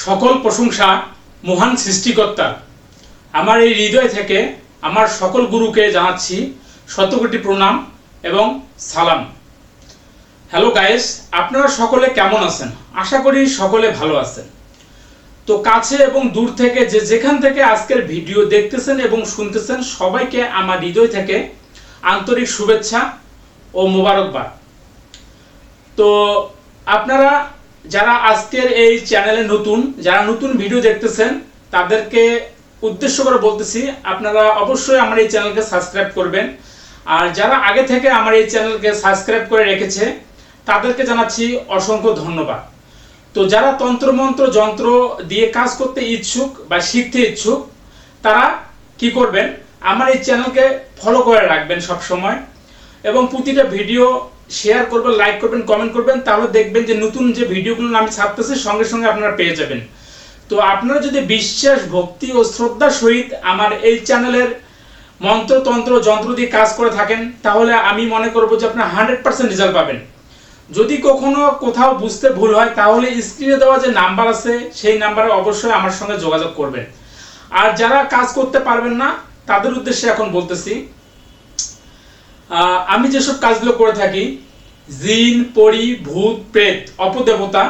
সকল প্রশংসা মহান সৃষ্টিকর্তার। আমার এই হৃদয় থেকে আমার সকল গুরুকে জানাচ্ছি শতকোটি প্রণাম এবং সালাম। হ্যালো গাইস, আপনারা সকলে কেমন আছেন? আশা করি সকলে ভালো আছেন। তো কাছে এবং দূর থেকে যে যেখান থেকে আজকের ভিডিও দেখতেছেন এবং শুনতেছেন, সবাইকে আমার হৃদয় থেকে আন্তরিক শুভেচ্ছা ও মোবারকবাদ। তো আপনারা যারা আজকের এই চ্যানেলে যারা নতুন ভিডিও দেখতেছেন, তাদেরকে উদ্দেশ্য করে বলতেছি, আপনারা অবশ্যই আমার এই চ্যানেলকে সাবস্ক্রাইব করবেন। আর যারা আগে থেকে আমার এই চ্যানেলকে সাবস্ক্রাইব করে রেখেছে, তাদেরকে জানাচ্ছি অসংখ্য ধন্যবাদ। তো যারা তন্ত্রমন্ত্র যন্ত্র দিয়ে কাজ করতে ইচ্ছুক বা শিখতে ইচ্ছুক, তারা কি করবেন, আমার এই চ্যানেলকে ফলো করে রাখবেন সব সময়, এবং প্রতিটা ভিডিও শেয়ার করবেন, লাইক করবেন, কমেন্ট করবেন। তাহলে দেখবেন যে নতুন যে ভিডিওগুলো আমি ছাড়তেছি সঙ্গে সঙ্গে আপনারা পেয়ে যাবেন। তো আপনারা যদি বিশ্বাস, ভক্তি ও শ্রদ্ধার সহিত আমার এই চ্যানেলের মন্ত্র তন্ত্র যন্ত্র দিয়ে কাজ করে থাকেন, তাহলে আমি মনে করবো যে আপনার 100% রেজাল্ট পাবেন। যদি কখনো কোথাও বুঝতে ভুল হয়, তাহলে স্ক্রিনে দেওয়া যে নাম্বার আছে সেই নাম্বারে অবশ্যই আমার সঙ্গে যোগাযোগ করবেন। আর যারা কাজ করতে পারবেন না, তাদের উদ্দেশ্যে এখন বলতেছি, আমি যেসব কাজগুলো করে থাকি, জিন, পরি, ভূত, প্রেত, অপদেবতা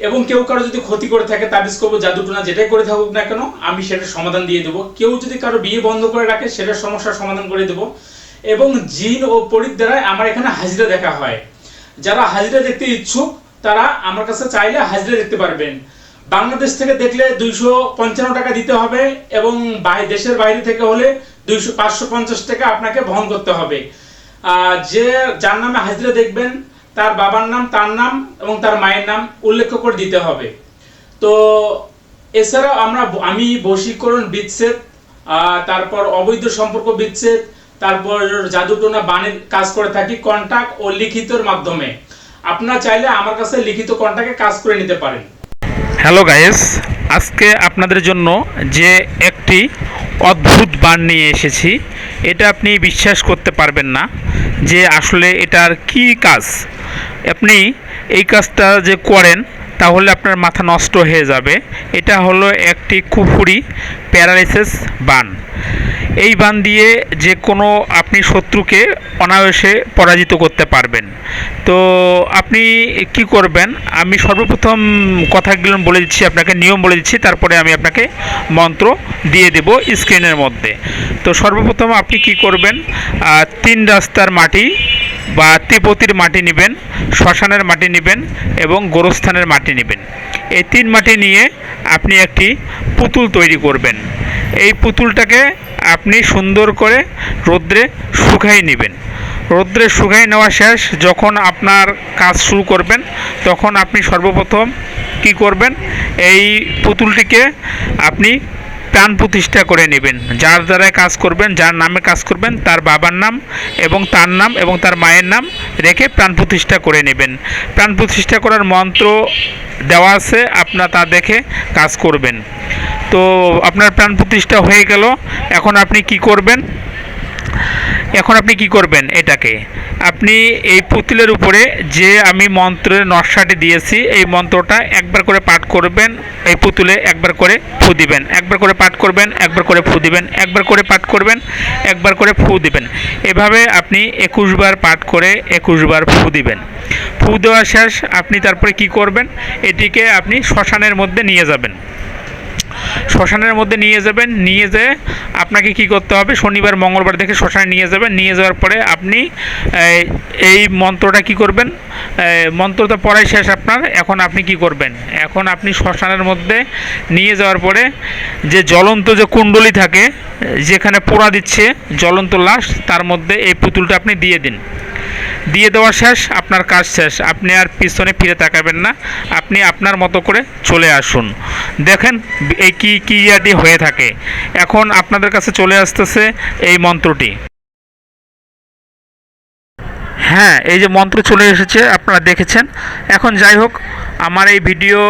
এবং কেউ কারো যদি ক্ষতি করে থাকে, তাবিজ করবো, জাদুটোনা যেটাই করে থাকুক না কেন, আমি সেটার সমাধান দিয়ে দেবো। কেউ যদি কারো বিয়ে বন্ধ করে রাখে, সেটার সমস্যার সমাধান করে দেবো। এবং জিন ও পরির দ্বারা আমার এখানে হাজিরা দেখা হয়। যারা হাজিরা দেখতে ইচ্ছুক, তারা আমার কাছে চাইলে হাজিরা দেখতে পারবেন। বাংলাদেশ থেকে দেখলে 255 টাকা দিতে হবে, এবং দেশের বাইরে থেকে হলে 550 টাকা আপনাকে বহন করতে হবে। যার নামে হাজিরা দেখবেন, তার বাবার নাম, তার নাম এবং তার মায়ের নাম উল্লেখ করে দিতে হবে। তো এছাড়াও আমি বশীকরণ বিচ্ছেদ, তারপর অবৈধ সম্পর্ক বিচ্ছেদ, তারপর জাদুটোনা বাণীর কাজ করে থাকি কন্টাক্ট ও লিখিতর মাধ্যমে। আপনারা চাইলে আমার কাছে লিখিত কন্টাক্টে কাজ করে নিতে পারেন। হ্যালো গাইস, আজকে আপনাদের জন্য যে একটি অদ্ভুত বান নিয়ে এসেছি, এটা আপনি বিশ্বাস করতে পারবেন না যে আসলে এটার কি কাজ। আপনি এই কাজটা যে করেন, তাহলে আপনার মাথা নষ্ট হয়ে যাবে। এটা হলো একটি কুফুরি প্যারালাইসিস বান। এই বান দিয়ে যে কোনো আপনি শত্রুকে অনায়াসে পরাজিত করতে পারবেন। তো আপনি কি করবেন, আমি সর্বপ্রথম কথাগুলো বলে দিচ্ছি, আপনাকে নিয়ম বলে দিচ্ছি, তারপরে আমি আপনাকে মন্ত্র দিয়ে দেব স্ক্রিনের মধ্যে। তো সর্বপ্রথম আপনি কি করবেন, 3 রাস্তার মাটি বা ত্রিপতির মাটি নেবেন, শ্মশানের মাটি নেবেন এবং গোরস্থানের মাটি নেবেন। এই 3 মাটি নিয়ে আপনি একটি পুতুল তৈরি করবেন। এই পুতুলটাকে আপনি সুন্দর করে রৌদ্রে শুকাই নেবেন। রৌদ্রে শুকাই নেওয়া শেষ, যখন আপনার কাজ শুরু করবেন, তখন আপনি সর্বপ্রথম কি করবেন, এই পুতুলটিকে আপনি প্রাণ প্রতিষ্ঠা করে নেবেন। যার দ্বারায় কাজ করবেন, যার নামে কাজ করবেন, তার বাবার নাম এবং তার নাম এবং তার মায়ের নাম রেখে প্রাণ প্রতিষ্ঠা করে নেবেন। প্রাণ প্রতিষ্ঠা করার মন্ত্র দেওয়া আছে, আপনার তা দেখে কাজ করবেন। তো আপনার প্রাণ প্রতিষ্ঠা হয়ে গেল। এখন আপনি কি করবেন, এটাকে আপনি এই পুতুলের উপরে যে আমি মন্ত্রের নকশাটি দিয়েছি, এই মন্ত্রটা একবার করে পাঠ করবেন। এই পুতুলে একবার করে ফু দিবেন, একবার করে পাঠ করবেন, একবার করে ফু দিবেন, একবার করে পাঠ করবেন, একবার করে ফু দিবেন। এভাবে আপনি 21 বার পাঠ করে 21 বার ফু দিবেন। ফু দেওয়া শেষ, আপনি তারপরে কি করবেন, এটিকে আপনি শ্মশানের মধ্যে নিয়ে যাবেন। শ্মশানের মধ্যে নিয়ে যেয়ে আপনাকে কি করতে হবে, শনিবার মঙ্গলবার দেখে শ্মশানে নিয়ে যাবেন। নিয়ে যাওয়ার পরে আপনি এই মন্ত্রটা কি করবেন, মন্ত্রটা পড়াই শেষ আপনার। এখন আপনি কি করবেন, এখন আপনি শ্মশানের মধ্যে নিয়ে যাওয়ার পরে যে জ্বলন্ত যে কুণ্ডলী থাকে, যেখানে পোড়া দিচ্ছে জ্বলন্ত লাশ, তার মধ্যে এই পুতুলটা আপনি দিয়ে দিন। দিয়ে দেওয়া শেষ, আপনার কাজ শেষ। আপনি আর পিছনে ফিরে তাকাবেন না, আপনি আপনার মতো করে চলে আসুন। দেখেন এই কি ক্রিয়াটি হয়ে থাকে। এখন আপনাদের কাছে চলে আসতেছে এই মন্ত্রটি। হ্যাঁ, এই যে মন্ত্র চলে এসেছে, আপনারা দেখেছেন। এখন যাই হোক, আমার এই ভিডিও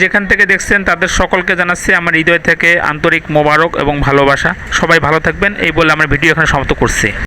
যেখান থেকে দেখছেন, তাদের সকলকে জানাচ্ছি আমার হৃদয় থেকে আন্তরিক মোবারক এবং ভালোবাসা। সবাই ভালো থাকবেন, এই বলে আমার ভিডিও এখানে সমাপ্ত করছি।